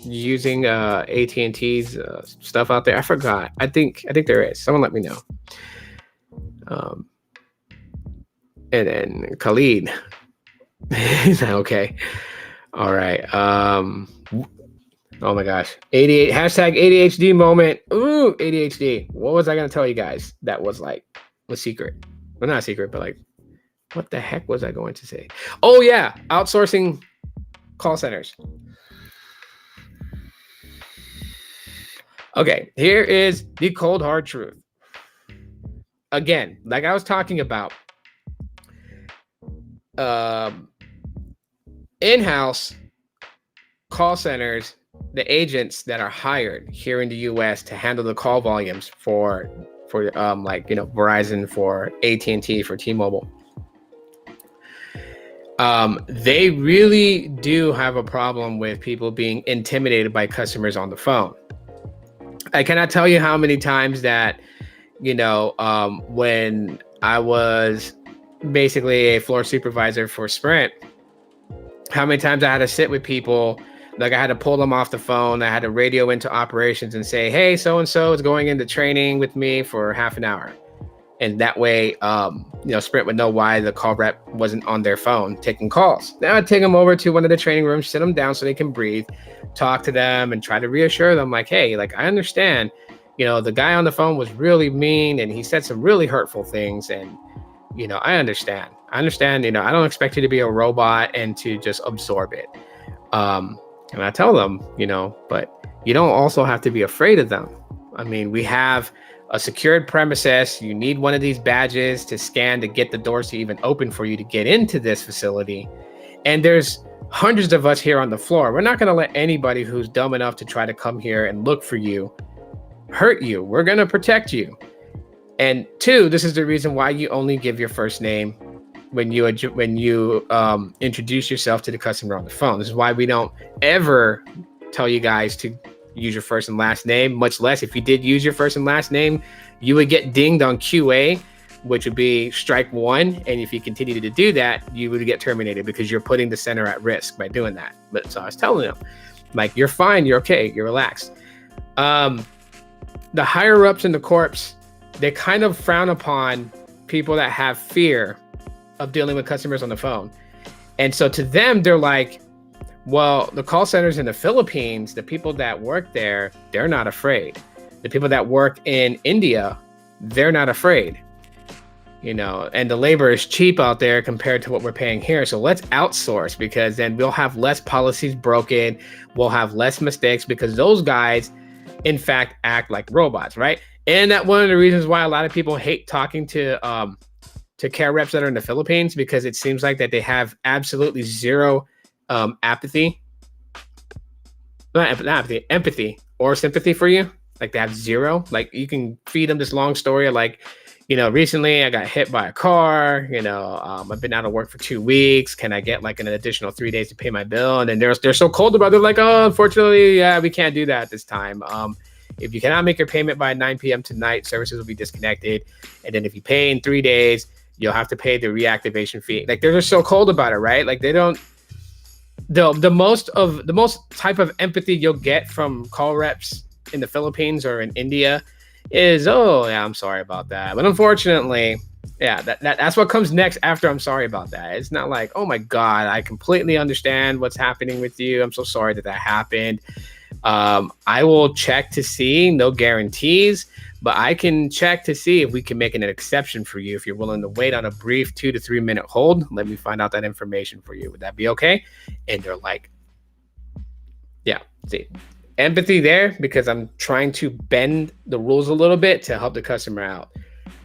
using AT&T's stuff out there? I forgot. I think there is. Someone let me know. And then Khalid. Okay. All right. Oh my gosh. Hashtag ADHD moment. Ooh, ADHD. What was I going to tell you guys? That was like a secret. Well, not a secret, but like, what the heck was I going to say? Oh yeah. Outsourcing call centers. Okay. Here is the cold hard truth. Again, like I was talking about, in-house call centers, the agents that are hired here in the US to handle the call volumes for like, you know, Verizon, for AT&T, for T-Mobile, they really do have a problem with people being intimidated by customers on the phone. I cannot tell you how many times that, you know, when I was basically a floor supervisor for Sprint, how many times I had to sit with people, like I had to pull them off the phone. I had to radio into operations and say, hey, so-and-so is going into training with me for half an hour. And that way, you know, Sprint would know why the call rep wasn't on their phone taking calls. Now I'd take them over to one of the training rooms, sit them down so they can breathe, talk to them and try to reassure them like, hey, like, I understand, you know, the guy on the phone was really mean and he said some really hurtful things. And, you know, I understand, you know, I don't expect you to be a robot and to just absorb it. And I tell them, you know, but you don't also have to be afraid of them. I mean, we have a secured premises. You need one of these badges to scan to get the doors to even open for you to get into this facility. And there's hundreds of us here on the floor. We're not going to let anybody who's dumb enough to try to come here and look for you hurt you. We're going to protect you. And two, this is the reason why you only give your first name when you introduce yourself to the customer on the phone. This is why we don't ever tell you guys to use your first and last name, much less if you did use your first and last name, you would get dinged on QA, which would be strike one. And if you continue to do that, you would get terminated because you're putting the center at risk by doing that. But so I was telling them, like, you're fine, you're okay, you're relaxed. The higher ups in the corps, they kind of frown upon people that have fear of dealing with customers on the phone. And so to them, they're like, well, the call centers in the Philippines, the people that work there, they're not afraid. The people that work in India, they're not afraid. and the labor is cheap out there compared to what we're paying here. So let's outsource, because then we'll have less policies broken. We'll have less mistakes, because those guys, in fact, act like robots, right? And that one of the reasons why a lot of people hate talking to care reps that are in the Philippines, because it seems like that they have absolutely zero empathy or sympathy for you. Like, they have zero. Like, you can feed them this long story of like, recently I got hit by a car, I've been out of work for 2 weeks. Can I get like an additional 3 days to pay my bill? And then they're so cold about it. They're like, oh, unfortunately, yeah, we can't do that this time. If you cannot make your payment by 9 p.m. tonight, services will be disconnected. And then if you pay in 3 days, you'll have to pay the reactivation fee. Like, they're just so cold about it, right? Like, they don't. The most type of empathy you'll get from call reps in the Philippines or in India is, oh yeah, I'm sorry about that. But unfortunately, yeah, that's what comes next after I'm sorry about that. It's not like, oh my God, I completely understand what's happening with you. I'm so sorry that happened. I will check to see, no guarantees, but I can check to see if we can make an exception for you. If you're willing to wait on a brief 2 to 3 minute hold, let me find out that information for you. Would that be okay? And they're like, yeah, see, empathy there, because I'm trying to bend the rules a little bit to help the customer out.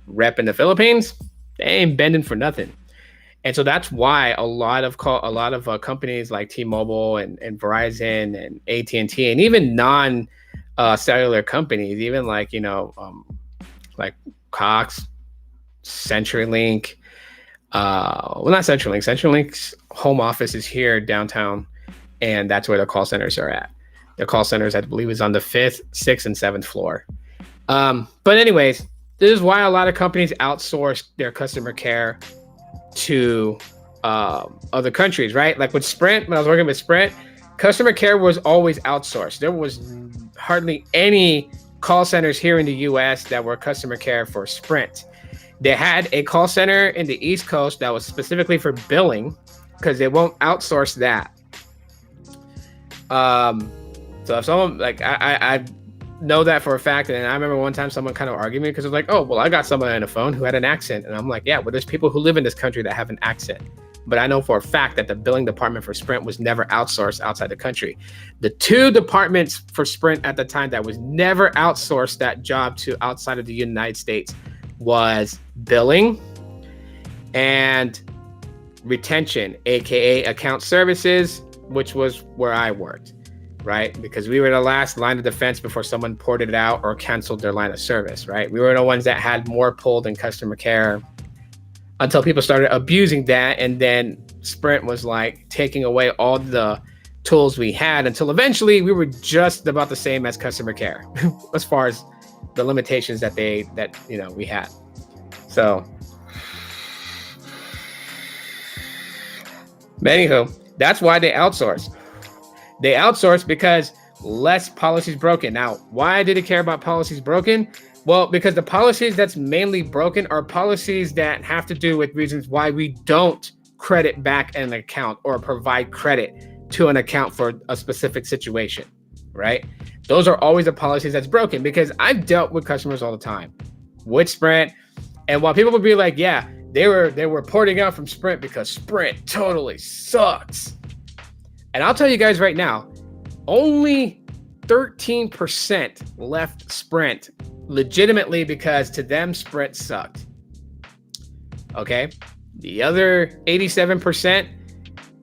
Rep in the Philippines, they ain't bending for nothing. And so that's why a lot of companies like T-Mobile and Verizon and AT&T and even cellular companies, even like, like Cox, CenturyLink, not CenturyLink. CenturyLink's home office is here downtown, and that's where the call centers are at. The call centers, I believe, is on the 5th, 6th, and 7th floor. But anyways, this is why a lot of companies outsource their customer care to other countries, right? Like with Sprint, when I was working with Sprint, customer care was always outsourced. There was hardly any call centers here in the US that were customer care for Sprint. They had a call center in the East Coast that was specifically for billing, because they won't outsource that. So if someone, like, I know that for a fact, and I remember one time someone kind of argued me because it was like, oh, well, I got someone on the phone who had an accent, and I'm like, yeah, well, there's people who live in this country that have an accent. But I know for a fact that the billing department for Sprint was never outsourced outside the country. The 2 departments for Sprint at the time that was never outsourced that job to outside of the United States was billing and retention, aka account services, which was where I worked, right? Because we were the last line of defense before someone ported it out or canceled their line of service, right? We were the ones that had more pull than customer care, until people started abusing that. And then Sprint was like taking away all the tools we had, until eventually we were just about the same as customer care as far as the limitations that we had. So anywho, that's why they outsource. They outsource because less policies broken. Now, why did it care about policies broken? Well, because the policies that's mainly broken are policies that have to do with reasons why we don't credit back an account or provide credit to an account for a specific situation, right? Those are always the policies that's broken, because I've dealt with customers all the time with Sprint. And while people would be like, yeah, they were porting out from Sprint because Sprint totally sucks. And I'll tell you guys right now, only 13% left Sprint legitimately because to them Sprint sucked. Okay? The other 87%,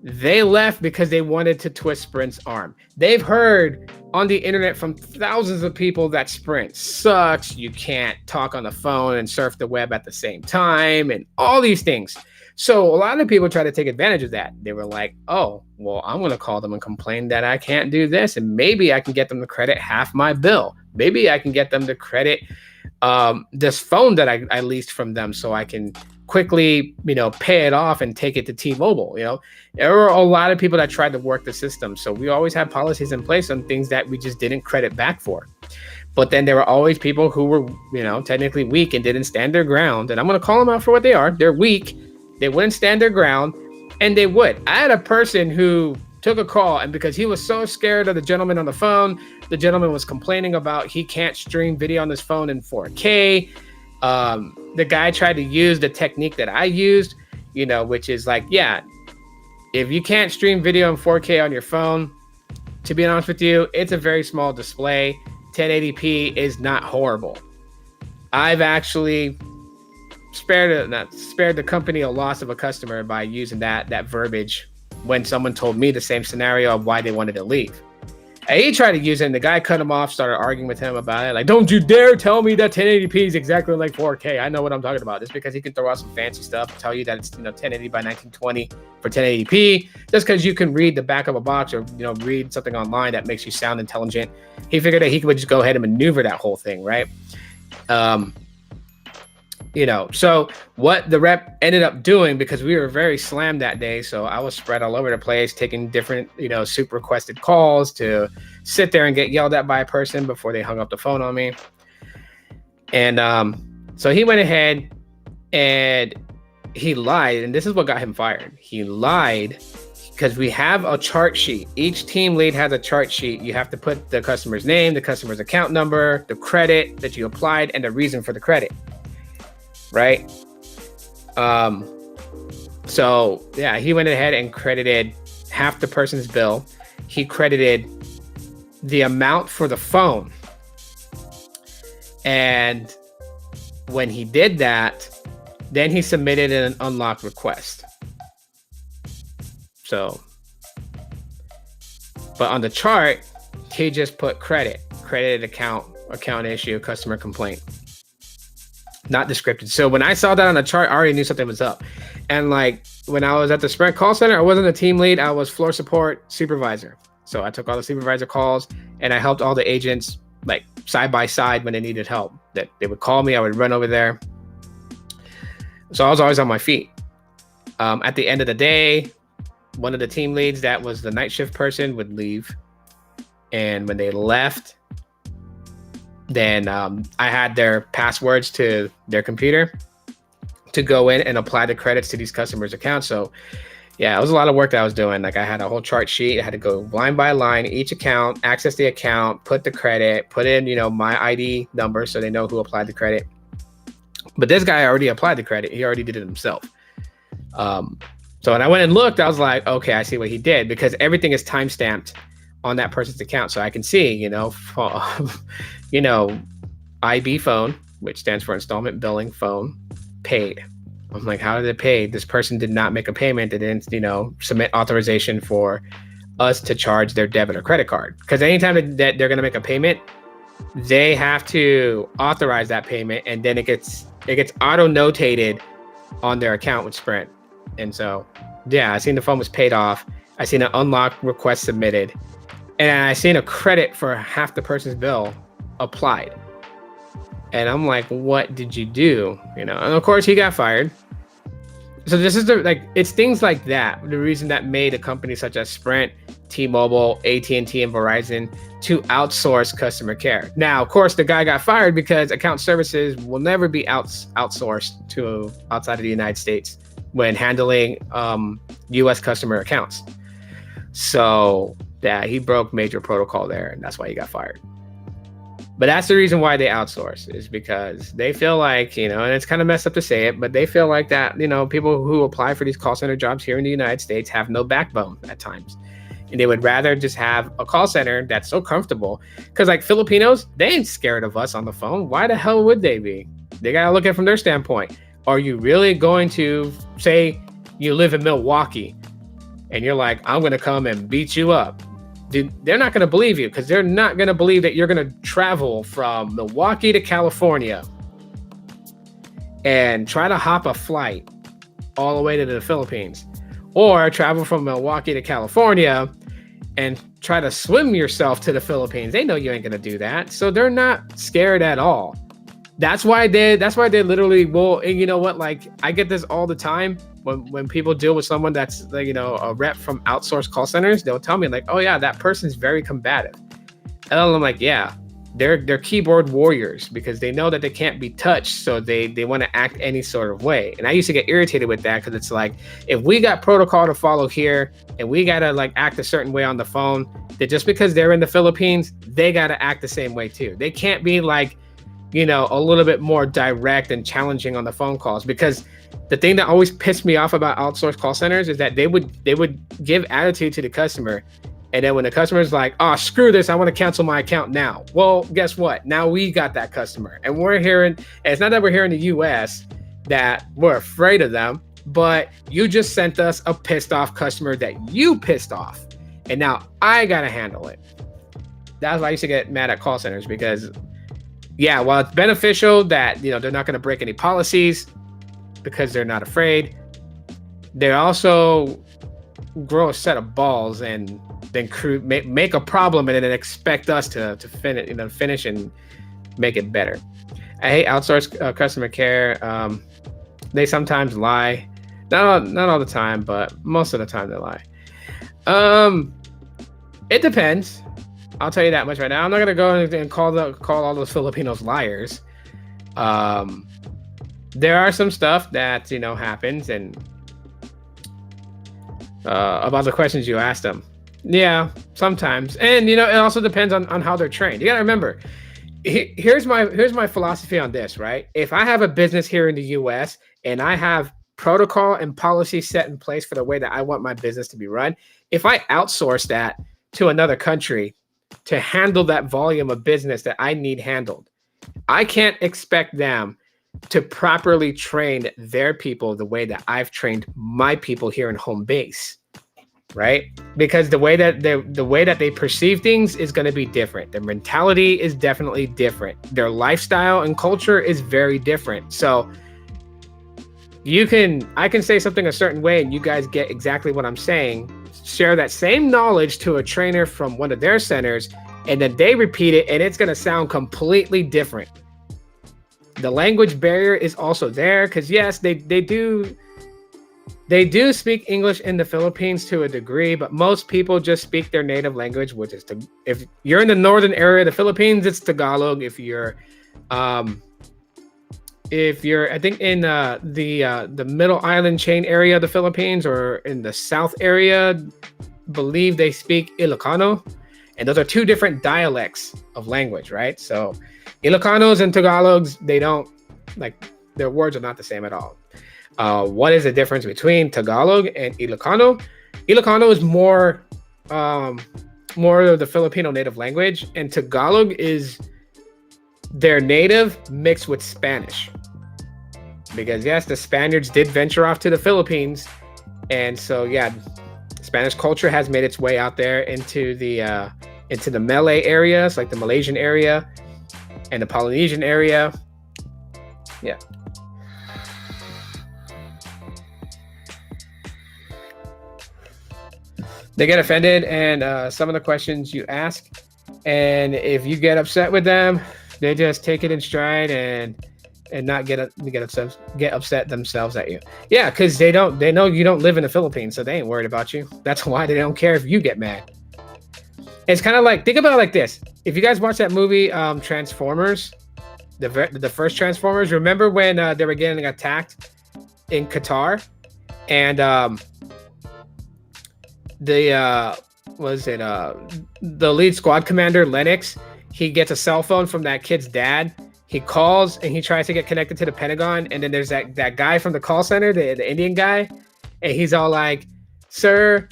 they left because they wanted to twist Sprint's arm. They've heard on the internet from thousands of people that Sprint sucks. You can't talk on the phone and surf the web at the same time and all these things. So a lot of people try to take advantage of that. They were like, oh, well, I'm going to call them and complain that I can't do this. And maybe I can get them to credit half my bill. Maybe I can get them to credit this phone that I leased from them so I can quickly, pay it off and take it to T-Mobile. There were a lot of people that tried to work the system. So we always had policies in place on things that we just didn't credit back for. But then there were always people who were, technically weak and didn't stand their ground. And I'm going to call them out for what they are. They're weak. They wouldn't stand their ground, and they would. I had a person who took a call, and because he was so scared of the gentleman on the phone, the gentleman was complaining about he can't stream video on his phone in 4K. The guy tried to use the technique that I used, which is like, yeah, if you can't stream video in 4K on your phone, to be honest with you, it's a very small display. 1080p is not horrible. I've actually spared the company a loss of a customer by using that verbiage when someone told me the same scenario of why they wanted to leave. And he tried to use it, and the guy cut him off, started arguing with him about it. Like, don't you dare tell me that 1080p is exactly like 4K. I know what I'm talking about. Just because he can throw out some fancy stuff, tell you that it's 1080 by 1920 for 1080p, just because you can read the back of a box or read something online that makes you sound intelligent. He figured that he could just go ahead and maneuver that whole thing, right? So what the rep ended up doing, because we were very slammed that day, so I was spread all over the place, taking different, super requested calls to sit there and get yelled at by a person before they hung up the phone on me. And so he went ahead and he lied, and this is what got him fired. He lied because we have a chart sheet. Each team lead has a chart sheet. You have to put the customer's name, the customer's account number, the credit that you applied, and the reason for the credit. Right. So yeah, he went ahead and credited half the person's bill. He credited the amount for the phone. And when he did that, then he submitted an unlock request. So, but on the chart, he just put credited account issue, customer complaint. Not descriptive. So when I saw that on the chart, I already knew something was up. And like when I was at the Sprint call center, I wasn't a team lead. I was floor support supervisor. So I took all the supervisor calls and I helped all the agents like side by side when they needed help. That they would call me, I would run over there. So I was always on my feet. At the end of the day, one of the team leads that was the night shift person would leave. And when they left, then I had their passwords to their computer to go in and apply the credits to these customers' accounts. So yeah, it was a lot of work that I was doing. Like I had a whole chart sheet. I had to go line by line, each account, access the account, put the credit, put in, my ID number so they know who applied the credit. But this guy already applied the credit. He already did it himself. So when I went and looked, I was like, okay, I see what he did, because everything is timestamped on that person's account. So I can see, IB phone, which stands for installment billing phone, paid. I'm like, how did it pay? This person did not make a payment. They didn't, submit authorization for us to charge their debit or credit card. Because anytime that they're going to make a payment, they have to authorize that payment, and then it gets auto notated on their account with Sprint. And so, yeah, I seen the phone was paid off. I seen an unlock request submitted, and I seen a credit for half the person's bill applied. And I'm like, what did you do? And of course he got fired. So this is it's things like that. The reason that made a company such as Sprint, T-Mobile, AT&T, and Verizon to outsource customer care. Now, of course, the guy got fired because account services will never be outsourced to outside of the United States when handling U.S. customer accounts. So yeah, he broke major protocol there, and that's why he got fired. But that's the reason why they outsource, is because they feel like, and it's kind of messed up to say it, but they feel like that, people who apply for these call center jobs here in the United States have no backbone at times. And they would rather just have a call center that's so comfortable. Because like Filipinos, they ain't scared of us on the phone. Why the hell would they be? They got to look at it from their standpoint. Are you really going to say you live in Milwaukee and you're like, I'm going to come and beat you up? Dude, they're not going to believe you, because they're not going to believe that you're going to travel from Milwaukee to California and try to hop a flight all the way to the Philippines, or travel from Milwaukee to California and try to swim yourself to the Philippines. They know you ain't going to do that. So they're not scared at all. That's why they literally will. And you know what? Like, I get this all the time. When people deal with someone that's a rep from outsourced call centers, they'll tell me like, oh yeah, that person's very combative. And I'm like, yeah, they're keyboard warriors, because they know that they can't be touched. So they want to act any sort of way. And I used to get irritated with that, because it's like, if we got protocol to follow here and we got to act a certain way on the phone, that just because they're in the Philippines, they got to act the same way too. They can't be like, a little bit more direct and challenging on the phone calls. Because the thing that always pissed me off about outsourced call centers is that they would give attitude to the customer, and then when the customer's like, oh, screw this, I want to cancel my account now. Well, guess what? Now we got that customer, and we're hearing, and it's not that we're here in the US that we're afraid of them, but you just sent us a pissed off customer that you pissed off, and now I gotta handle it. That's why I used to get mad at call centers, because yeah, while it's beneficial that they're not going to break any policies because they're not afraid, they also grow a set of balls and then make a problem and then expect us to finish and make it better. I hate outsourced customer care. They sometimes lie, not all the time, but most of the time they lie. It depends. I'll tell you that much right now. I'm not gonna go and call all those Filipinos liars. There are some stuff that happens, and about the questions you asked them. Yeah, sometimes, and it also depends on how they're trained. You gotta remember. Here's my philosophy on this, right? If I have a business here in the US and I have protocol and policy set in place for the way that I want my business to be run, if I outsource that to another country to handle that volume of business that I need handled, I can't expect them to properly train their people the way that I've trained my people here in home base, right? Because the way that they perceive things is going to be different. Their mentality is definitely different. Their lifestyle and culture is very different. So I can say something a certain way and you guys get exactly what I'm saying. Share that same knowledge to a trainer from one of their centers, and then they repeat it, and it's going to sound completely different. The language barrier is also there, because yes, they do speak English in the Philippines to a degree, but most people just speak their native language, which is if you're in the northern area of the Philippines, it's Tagalog. If you're I think in the middle island chain area of the Philippines, or in the south area, believe they speak Ilocano, and those are two different dialects of language, right? So Ilocanos and Tagalogs, they don't, their words are not the same at all. What is the difference between Tagalog and Ilocano? Ilocano is more of the Filipino native language, and Tagalog is their native mixed with Spanish. Because yes, the Spaniards did venture off to the Philippines, and so yeah, Spanish culture has made its way out there into the Malay areas, like the Malaysian area and the Polynesian area. Yeah. They get offended and some of the questions you ask, and if you get upset with them, they just take it in stride and not get upset themselves at you. Yeah, because they know you don't live in the Philippines, so they ain't worried about you. That's why they don't care if you get mad. It's kind of like, think about it like this. If you guys watch that movie Transformers, the first Transformers, remember when they were getting attacked in Qatar, and the lead squad commander, Lennox, he gets a cell phone from that kid's dad. He calls and he tries to get connected to the Pentagon, and then there's that guy from the call center, the Indian guy, and he's all like, "Sir,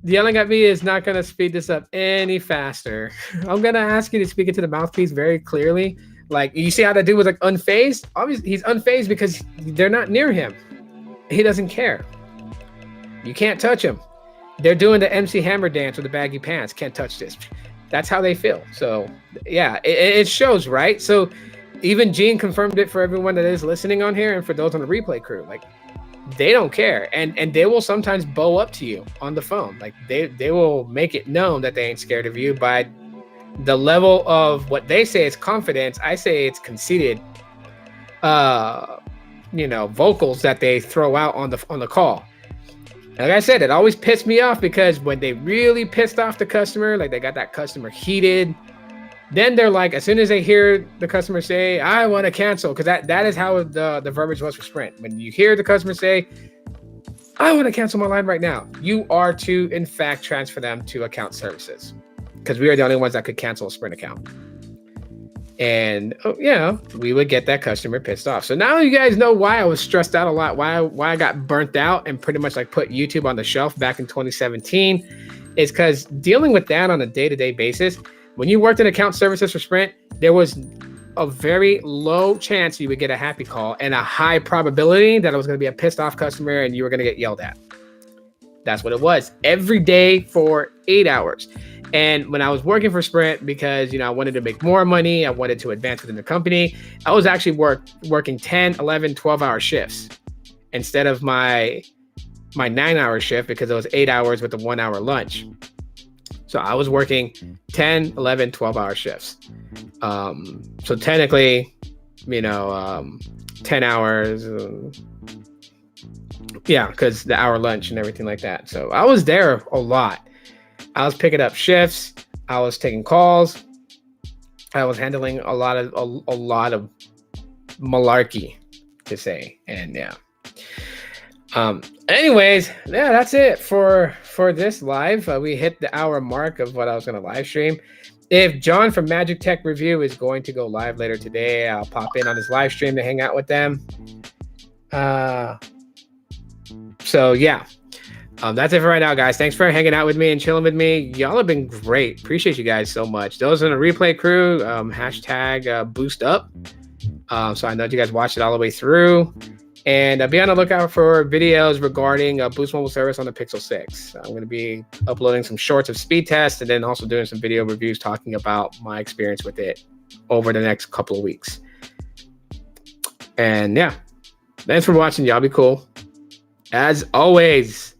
yelling at me is not going to speed this up any faster. I'm going to ask you to speak into the mouthpiece very clearly." Like, you see how that dude was like unfazed? Obviously, he's unfazed because they're not near him. He doesn't care. You can't touch him. They're doing the MC Hammer dance with the baggy pants. Can't touch this. That's how they feel. So yeah, it shows, right? So even Gene confirmed it for everyone that is listening on here, and for those on the replay crew. Like, they don't care, and they will sometimes bow up to you on the phone. Like, they will make it known that they ain't scared of you by the level of what they say is confidence. I say it's conceited vocals that they throw out on the call. Like I said, it always pissed me off, because when they really pissed off the customer, like they got that customer heated, then they're like, as soon as they hear the customer say, "I want to cancel," because that is how the verbiage was for Sprint. When you hear the customer say, "I want to cancel my line right now," you are to, in fact, transfer them to account services, because we are the only ones that could cancel a Sprint account. And we would get that customer pissed off. So now you guys know why I was stressed out a lot, why I got burnt out and pretty much like put YouTube on the shelf back in 2017, is because dealing with that on a day-to-day basis. When you worked in account services for Sprint, there was a very low chance you would get a happy call and a high probability that it was going to be a pissed off customer and you were going to get yelled at. That's what it was every day for 8 hours. And when I was working for Sprint, because, I wanted to make more money, I wanted to advance within the company, I was actually working 10, 11, 12-hour shifts instead of my 9-hour shift, because it was 8 hours with a 1-hour lunch. So I was working 10, 11, 12-hour shifts. So technically, 10 hours. Because the hour lunch and everything like that. So I was there a lot. I was picking up shifts. I was taking calls. I was handling a lot of malarkey, to say. And anyways, that's it for this live. We hit the hour mark of what I was going to live stream. If John from Magic Tech Review is going to go live later today, I'll pop in on his live stream to hang out with them. That's it for right now, guys. Thanks for hanging out with me and chilling with me. Y'all have been great. Appreciate you guys so much. Those in the replay crew, hashtag boost up. So I know you guys watched it all the way through. And be on the lookout for videos regarding Boost Mobile Service on the Pixel 6. I'm going to be uploading some shorts of speed tests and then also doing some video reviews talking about my experience with it over the next couple of weeks. And thanks for watching. Y'all be cool. As always,